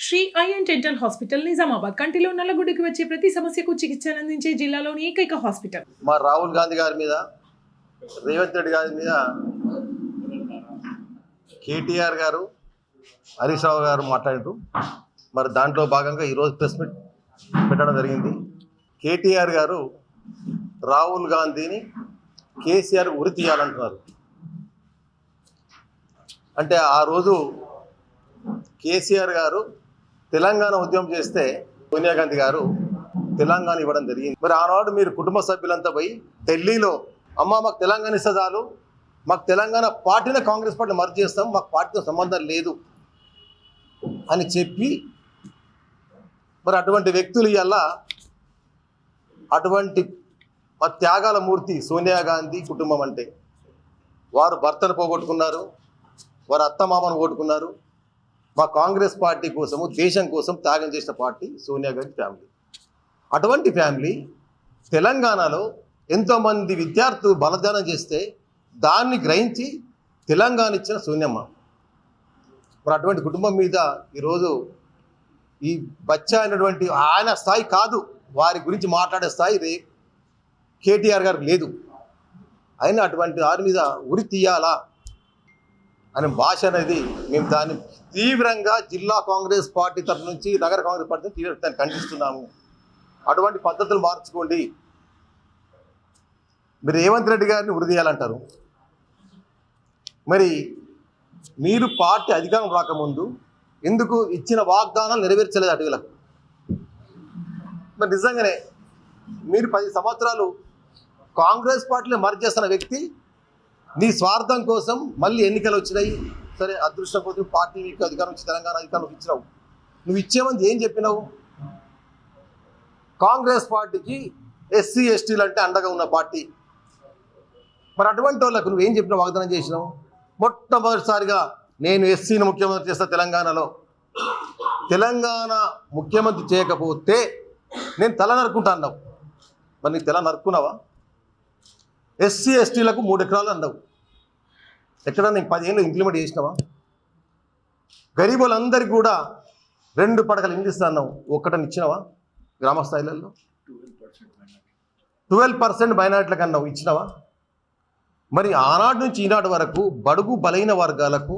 శ్రీ ఐఎన్ dental hospital Nizamabad కంటిలో నల్లగుడ్డుకి వచ్చే ప్రతి సమస్యకు చికిత్సను అందించే జిల్లాలోని ఏకైక హాస్పిటల్. మా రాహుల్ గాంధీ గారి మీద, రేవంత్ రెడ్డి గారి మీద కేటీఆర్ గారు, హరీష్ రావు గారు మాట్లాడారు. మరి దాంట్లో భాగంగా ఈరోజు ప్రెస్ మీట్ పెట్టడం జరిగింది. కేటీఆర్ గారు రాహుల్ గాంధీని కేసీఆర్ ఉరి తీయాలంటున్నారు. అంటే ఆ రోజు కేసీఆర్ గారు తెలంగాణ ఉద్యమం చేస్తే సోనియా గాంధీ గారు తెలంగాణ ఇవ్వడం జరిగింది. మరి ఆనాడు మీరు కుటుంబ సభ్యులంతా పోయి ఢిల్లీలో అమ్మ మాకు తెలంగాణ ఇస్తే చాలు, మాకు తెలంగాణ పార్టీని కాంగ్రెస్ పార్టీని మర్చి చేస్తాం, మాకు పార్టీతో సంబంధం లేదు అని చెప్పి మరి అటువంటి వ్యక్తులు ఇవాళ అటువంటి త్యాగాల మూర్తి సోనియా గాంధీ కుటుంబం అంటే వారు భర్తను పోగొట్టుకున్నారు, వారు అత్తమామను పోగొట్టుకున్నారు. మా కాంగ్రెస్ పార్టీ కోసము దేశం కోసం త్యాగం చేసిన పార్టీ సోనియా గాంధీ ఫ్యామిలీ. అటువంటి ఫ్యామిలీ తెలంగాణలో ఎంతోమంది విద్యార్థులు బలదానం చేస్తే దాన్ని గ్రహించి తెలంగాణ ఇచ్చిన సోనియమ్మ. మరి అటువంటి కుటుంబం మీద ఈరోజు ఈ బచ్చా అయినటువంటి ఆయన స్థాయి కాదు, వారి గురించి మాట్లాడే స్థాయి కేటీఆర్ గారికి లేదు. అయినా అటువంటి వారి మీద ఉరి తీయాలా అనే భాష అనేది మేము దాన్ని తీవ్రంగా జిల్లా కాంగ్రెస్ పార్టీ తరఫు నుంచి, నగర కాంగ్రెస్ పార్టీ తీవ్రంగా ఖండిస్తున్నాము. అటువంటి పద్ధతులు మార్చుకోండి. మీరు రేవంత్ రెడ్డి గారిని ఉరి తీయాలంటారు, మరి మీరు పార్టీ అధికారం రాకముందు ఎందుకు ఇచ్చిన వాగ్దానాలు నెరవేర్చలేదు అటువలకు? మరి నిజంగానే మీరు 10 సంవత్సరాలు కాంగ్రెస్ పార్టీలో మర్జ్ చేస్తున్న వ్యక్తి నీ స్వార్థం కోసం మళ్ళీ ఎన్నికలు వచ్చినాయి, సరే అదృష్టం కోసం పార్టీ మీకు అధికారం వచ్చి తెలంగాణ అధికారం ఇచ్చినావు. నువ్వు ఇచ్చేమంది ఏం చెప్పినావు? కాంగ్రెస్ పార్టీకి ఎస్సీ ఎస్టీలు అంటే అండగా ఉన్న పార్టీ. మరి అటువంటి వాళ్ళకు నువ్వేం చెప్పినా వాగ్దానం చేసినావు? మొట్టమొదటిసారిగా నేను ఎస్సీని ముఖ్యమంత్రి చేస్తా తెలంగాణలో, తెలంగాణ ముఖ్యమంత్రి చేయకపోతే నేను తల నరుకుంటా అన్నావు. మరి నీకు తెల నరుక్కున్నావా? ఎస్సీ ఎస్టీలకు 3 ఎకరాలు అన్నావు. ఎక్కడ నీకు 10 ఏళ్ళు ఇంప్లిమెంట్ చేసినావా? గరీబులందరికీ కూడా 2 పడకలు ఇండ్లు ఇస్తా అన్నావు, ఒక్కటని ఇచ్చినావా? గ్రామ స్థాయిలలో 12% మైనారిటీలకు అన్నావు, ఇచ్చినావా? మరి ఆనాటి నుంచి ఈనాటి వరకు బడుగు బలైన వర్గాలకు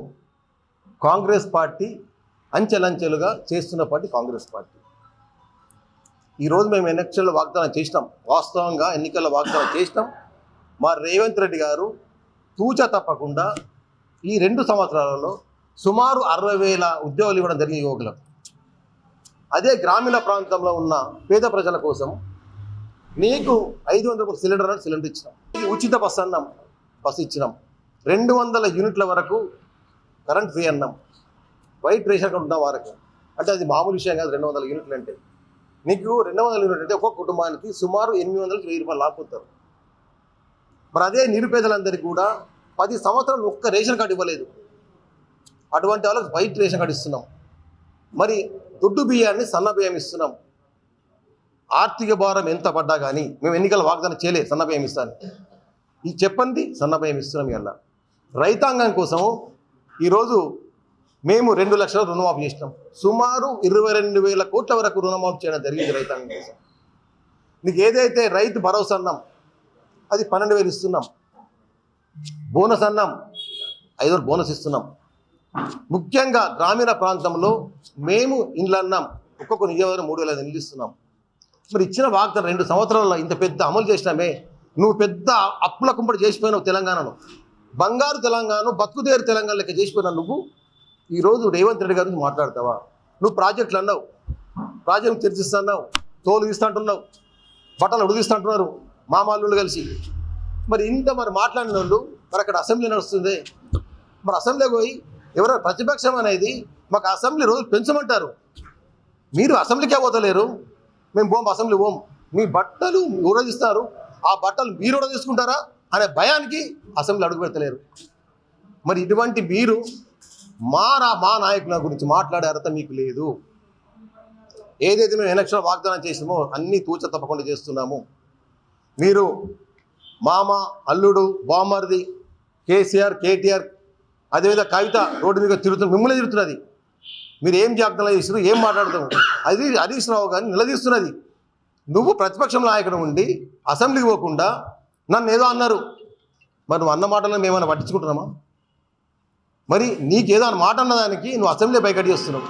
కాంగ్రెస్ పార్టీ అంచెలంచెలుగా చేస్తున్న పార్టీ కాంగ్రెస్ పార్టీ. ఈరోజు మేము ఎన్నికల్లో వాగ్దానం చేసినాం, వాస్తవంగా ఎన్నికల్లో వాగ్దానం చేసినాం. మా రేవంత్ రెడ్డి గారు తూచా తప్పకుండా ఈ 2 సంవత్సరాలలో సుమారు 60,000 ఉద్యోగాలు ఇవ్వడం జరిగింది యువకులకు. అదే గ్రామీణ ప్రాంతంలో ఉన్న పేద ప్రజల కోసం నీకు 500 రూపాయలు సిలిండర్ ఇచ్చినాం, ఉచిత బస్సు ఇచ్చినాం, 200 యూనిట్ల వరకు కరెంట్ ఫ్రీ అన్నాం, వైట్ రేషన్ కార్డు ఉన్న వారికి. అంటే అది మామూలు విషయం కాదు. 200 యూనిట్లు అంటే నీకు 200 యూనిట్లు అంటే ఒక్కొక్క కుటుంబానికి సుమారు 800-1000 రూపాయలు లాపుతారు. మరి అదే నిరుపేదలందరికీ కూడా 10 సంవత్సరాలు ఒక్క రేషన్ కార్డు ఇవ్వలేదు. అటువంటి వాళ్ళకి వైట్ రేషన్ కార్డు ఇస్తున్నాం. మరి దొడ్డు బియ్యాన్ని సన్న బియ్యం ఇస్తున్నాం. ఆర్థిక భారం ఎంత పడ్డా కానీ మేము ఎన్నికల వాగ్దానం చేయలేదు సన్న బియ్యం ఇస్తాను. ఈ చెప్పండి సన్న బియ్యం ఇస్తున్నాం. ఇలా రైతాంగం కోసం ఈరోజు మేము 2 లక్షల రుణమాఫీ చేసినాం. సుమారు 22,000 కోట్ల వరకు రుణమాఫీ చేయడం జరిగింది రైతాంగం కోసం. నీకు ఏదైతే రైతు భరోసా అన్నాం అది 12,000 ఇస్తున్నాం. బోనస్ అన్నాం, 5,000 బోనస్ ఇస్తున్నాం. ముఖ్యంగా గ్రామీణ ప్రాంతంలో మేము ఇండ్లు అన్నాం, ఒక్కొక్క నియోజకవర్గం 3,000 ఇండ్లు ఇస్తున్నాం. మరి ఇచ్చిన వాగ్దానం 2 సంవత్సరాల్లో ఇంత పెద్ద అమలు చేసినామే. నువ్వు పెద్ద అప్పుల కుంపడి చేసిపోయినావు తెలంగాణను, బంగారు తెలంగాణ, బతుకుదేరు తెలంగాణ లెక్క చేసిపోయినా నువ్వు ఈరోజు రేవంత్ రెడ్డి గారి గురించి మాట్లాడతావా? నువ్వు ప్రాజెక్టులు అన్నావు, ప్రాజెక్టు తెరిచిస్తున్నావు, తోలు తీస్తా అంటున్నావు, బట్టలు ఉడిగిస్తూ అంటున్నారు మామాళ్ళు కలిసి. మరి ఇంత మరి మాట్లాడిన వాళ్ళు మరి అక్కడ అసెంబ్లీ నడుస్తుంది. మరి అసెంబ్లీకి పోయి ఎవరైనా ప్రతిపక్షం అనేది మాకు అసెంబ్లీ రోజు పెంచమంటారు, మీరు అసెంబ్లీకే పోతలేరు, మేము అసెంబ్లీ పోం, మీ బట్టలు ఊరదిస్తారు, ఆ బట్టలు మీరు కూడా తీసుకుంటారా అనే భయానికి అసెంబ్లీ అడుగు పెడతలేరు. మరి ఇటువంటి మీరు మా నాయకుల గురించి మాట్లాడే అర్హత మీకు లేదు. ఏదైతే మేము ఎలక్షన్ వాగ్దానం చేసినామో అన్నీ తూచ తప్పకుండా చేస్తున్నాము. మీరు మామ, అల్లుడు, బామ్మర్ది, కేసీఆర్, కేటీఆర్, అదేవిధంగా కవిత రోడ్డు మీద తిరుగుతున్న మిమ్మల్ని తిరుగుతున్నది. మీరు ఏం జాగ్రత్తలు చేస్తారు, ఏం మాట్లాడతావు, అది హరీష్ రావు గారిని నిలదీస్తున్నది. నువ్వు ప్రతిపక్షం నాయకుడు ఉండి అసెంబ్లీకి పోకుండా నన్ను ఏదో అన్నారు, మరి నువ్వు అన్న మాటలను మేమైనా పట్టించుకుంటున్నామా? మరి నీకేదో అన్న మాట అన్నదానికి నువ్వు అసెంబ్లీ బైకట్ చేస్తున్నావు.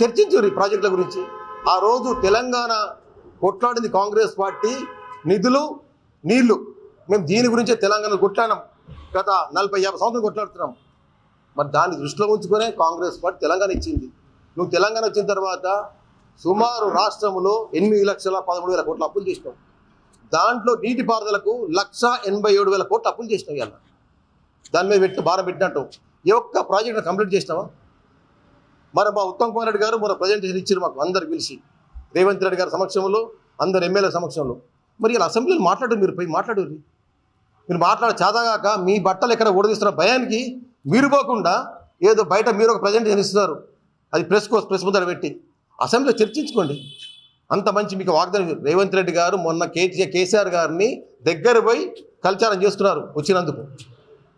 చర్చించు ఈ ప్రాజెక్టుల గురించి. ఆ రోజు తెలంగాణ కొట్లాడింది కాంగ్రెస్ పార్టీ, నిధులు నీళ్లు. మేము దీని గురించే తెలంగాణ కొట్లాడినాం, గత 40-50 సంవత్సరాలు కొట్లాడుతున్నాం. మరి దాన్ని దృష్టిలో ఉంచుకునే కాంగ్రెస్ పార్టీ తెలంగాణ ఇచ్చింది. నువ్వు తెలంగాణ వచ్చిన తర్వాత సుమారు రాష్ట్రంలో 8,13,000 కోట్ల అప్పులు చేసినావు. దాంట్లో నీటిపారుదలకు 1,87,000 కోట్ల అప్పులు చేసినావు. ఇవాళ దాని మీద భారం పెట్టినట్టు ఏ ఒక్క ప్రాజెక్ట్ని కంప్లీట్ చేసినావా? మరి మా ఉత్తమ్ కుమార్ రెడ్డి గారు మన ప్రజెంటేషన్ ఇచ్చారు మాకు అందరు పిలిచి, రేవంత్ రెడ్డి గారి సమక్షంలో, అందరు ఎమ్మెల్యే సమక్షంలో. మరి ఇలా అసెంబ్లీలో మాట్లాడు, మీరు పోయి మాట్లాడరు. మీరు మాట్లాడే చేతగాక మీ బట్టలు ఎక్కడ ఊడదీస్తున్న భయానికి మీరు పోకుండా ఏదో బయట మీరు ఒక ప్రజెంటేషన్ ఇస్తున్నారు, అది ప్రెస్ ముద్ర పెట్టి అసెంబ్లీలో చర్చించుకోండి. అంత మంచి మీకు వాగ్దానం. రేవంత్ రెడ్డి గారు మొన్న కేసీఆర్ గారిని దగ్గర పోయి కల్చారం చేస్తున్నారు వచ్చినందుకు.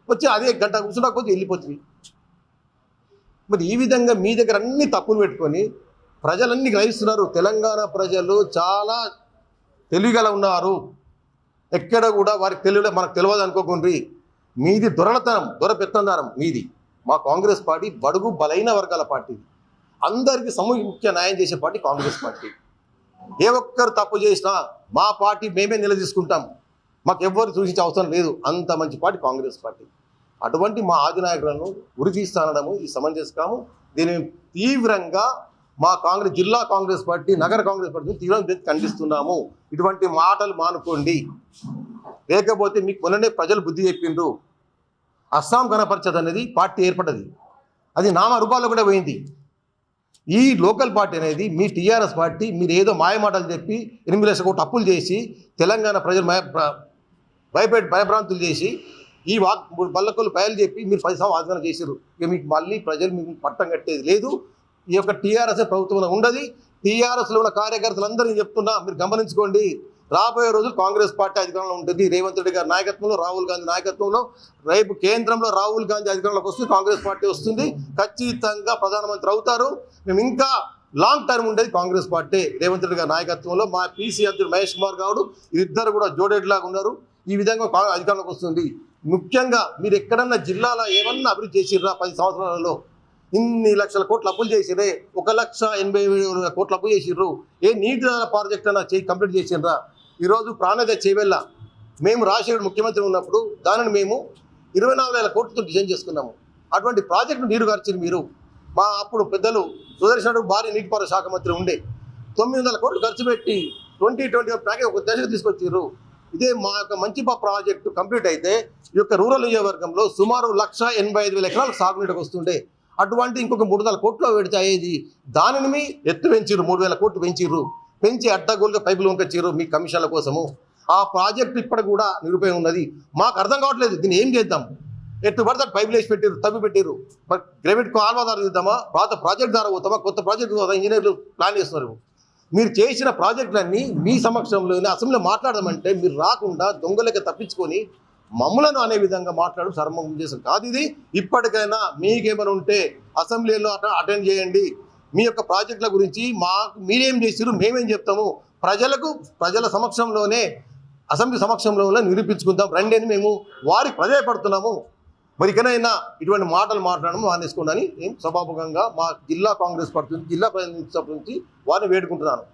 వచ్చి అదే గంట కూర్చున్నాకపోతే వెళ్ళిపోతుంది. మరి ఈ విధంగా మీ దగ్గర అన్ని తప్పులు పెట్టుకొని ప్రజలన్నీ గ్రహిస్తున్నారు. తెలంగాణ ప్రజలు చాలా తెలివిగల ఉన్నారు. ఎక్కడ కూడా వారికి తెలియలే, మనకు తెలియదు అనుకోకుండ్రి. మీది దొరలతనం, దొరపెత్తనారం మీది. మా కాంగ్రెస్ పార్టీ బడుగు బలైన వర్గాల పార్టీ, అందరికీ ముఖ్య న్యాయం చేసే పార్టీ కాంగ్రెస్ పార్టీ. ఏ ఒక్కరు తప్పు చేసినా మా పార్టీ మేమే నిలదీసుకుంటాం, మాకు ఎవ్వరు సూచించే అవసరం లేదు. అంత మంచి పార్టీ కాంగ్రెస్ పార్టీ. అటువంటి మా ఆదినాయకులను ఉరితీస్తానడము ఈ సమంజసము. దీన్ని తీవ్రంగా మా జిల్లా కాంగ్రెస్ పార్టీ, నగర కాంగ్రెస్ పార్టీ తీవ్రంగా ఖండిస్తున్నాము. ఇటువంటి మాటలు మానుకోండి, లేకపోతే మీకు మొన్ననే ప్రజలు బుద్ధి చెప్పిండ్రు. అస్సాం గణపరిషత్ అనేది పార్టీ ఏర్పడ్డది, అది నామరూపాల్లో కూడా పోయింది. ఈ లోకల్ పార్టీ అనేది మీ టీఆర్ఎస్ పార్టీ. మీరు ఏదో మాయమాటలు చెప్పి 8 లక్షల కోట్లు అప్పులు చేసి తెలంగాణ ప్రజలు భయభ్రాంతులు చేసి ఈ బల్లకొల్లు పయలు చెప్పి మీరు 10 సంవత్సరాలు వాగ్దానం చేశారు. ఇక మీకు మళ్ళీ ప్రజలు మీకు పట్టం కట్టేది లేదు. ఈ యొక్క టీఆర్ఎస్ ప్రభుత్వంలో ఉండదు. టీఆర్ఎస్లో ఉన్న కార్యకర్తలందరినీ చెప్తున్నా, మీరు గమనించుకోండి. రాబోయే రోజులు కాంగ్రెస్ పార్టీ అధికారంలో ఉంటుంది. రేవంత్ రెడ్డి గారి నాయకత్వంలో, రాహుల్ గాంధీ నాయకత్వంలో. రేపు కేంద్రంలో రాహుల్ గాంధీ అధికారంలోకి వస్తుంది, కాంగ్రెస్ పార్టీ వస్తుంది. ఖచ్చితంగా ప్రధానమంత్రి అవుతారు. మేము ఇంకా లాంగ్ టర్మ్ ఉండేది కాంగ్రెస్ పార్టీ. రేవంత్ రెడ్డి గారి నాయకత్వంలో మా పీసీ అధ్యక్షుడు మహేష్ కుమార్ గౌడ్, ఇద్దరు కూడా జోడేట్లాగా ఉన్నారు. ఈ విధంగా అధికారంలోకి వస్తుంది. ముఖ్యంగా మీరు ఎక్కడన్నా జిల్లాలో ఏమన్నా అభివృద్ధి చేసిర్రా 10 సంవత్సరాలలో? ఇన్ని లక్షల కోట్లు అప్పులు చేసిరే, 1,80,000 కోట్లు అప్పు చేసిర్రు. ఏ నీటి ప్రాజెక్ట్ అన్నా కంప్లీట్ చేసిర్రా? ఈరోజు ప్రాణద చేవెళ్ళ మేము రాజశేఖర్ ముఖ్యమంత్రి ఉన్నప్పుడు దానిని మేము 24,000 కోట్లతో డిజైన్ చేసుకున్నాము. అటువంటి ప్రాజెక్టు నీరు గార్చింది మీరు. మా అప్పుడు పెద్దలు సుదర్శనుడు భారీ నీటిపారుదల శాఖ మంత్రి ఉండే 900 కోట్లు ఖర్చు పెట్టి 2021 ప్యాకేజ్ ఒక దశకు తీసుకొచ్చిర్రు. ఇదే మా యొక్క మంచిపా ప్రాజెక్టు కంప్లీట్ అయితే ఈ యొక్క రూరల్ నియోజకవర్గంలో సుమారు 1,85,000 ఎకరాలకు సాగునీటికి వస్తుండే. అటువంటి ఇంకొక 300 కోట్లు పెడితే అయ్యేది. దానిని మీ ఎత్తు పెంచిర్రు, 3,000 కోట్లు పెంచిర్రు. పెంచి అడ్డగోలుగా పైపులు వంకొచ్చిర్రు మీ కమిషన్ల కోసము. ఆ ప్రాజెక్టు ఇప్పటికి కూడా నిరుపయోగం ఉన్నది. మాకు అర్థం కావట్లేదు, దీన్ని ఏం చేద్దాం. ఎట్టు పడితే పైపులు వేసి పెట్టారు, తవ్వి పెట్టారు. మరి గ్రావిట్ ఆల్వాదారు చూద్దామా, పాత ప్రాజెక్ట్ ద్వారా పోతామా, కొత్త ప్రాజెక్టు పోతాం, ఇంజనీర్లు ప్లాన్ చేస్తున్నారు. మీరు చేసిన ప్రాజెక్టులన్నీ మీ సమక్షంలోనే అసెంబ్లీలో మాట్లాడదామంటే మీరు రాకుండా దొంగలకి తప్పించుకొని మమ్మలను అనే విధంగా మాట్లాడు సర్మం చేసాం కాదు ఇది. ఇప్పటికైనా మీకేమైనా ఉంటే అసెంబ్లీలో అటెండ్ చేయండి. మీ యొక్క ప్రాజెక్టుల గురించి మీరేం చేసిరు, మేమేం చెప్తాము, ప్రజల సమక్షంలోనే, అసెంబ్లీ సమక్షంలోనే నిరూపించుకుందాం రండి అని మేము వారికి ప్రజాపడుతున్నాము. మరి ఇకనైనా ఇటువంటి మాటలు మాట్లాడడం మానేసుకోండి అని నేను సభాముఖంగా మా జిల్లా కాంగ్రెస్ పార్టీ జిల్లా ప్రతినిధి నుంచి వారిని వేడుకుంటున్నాను.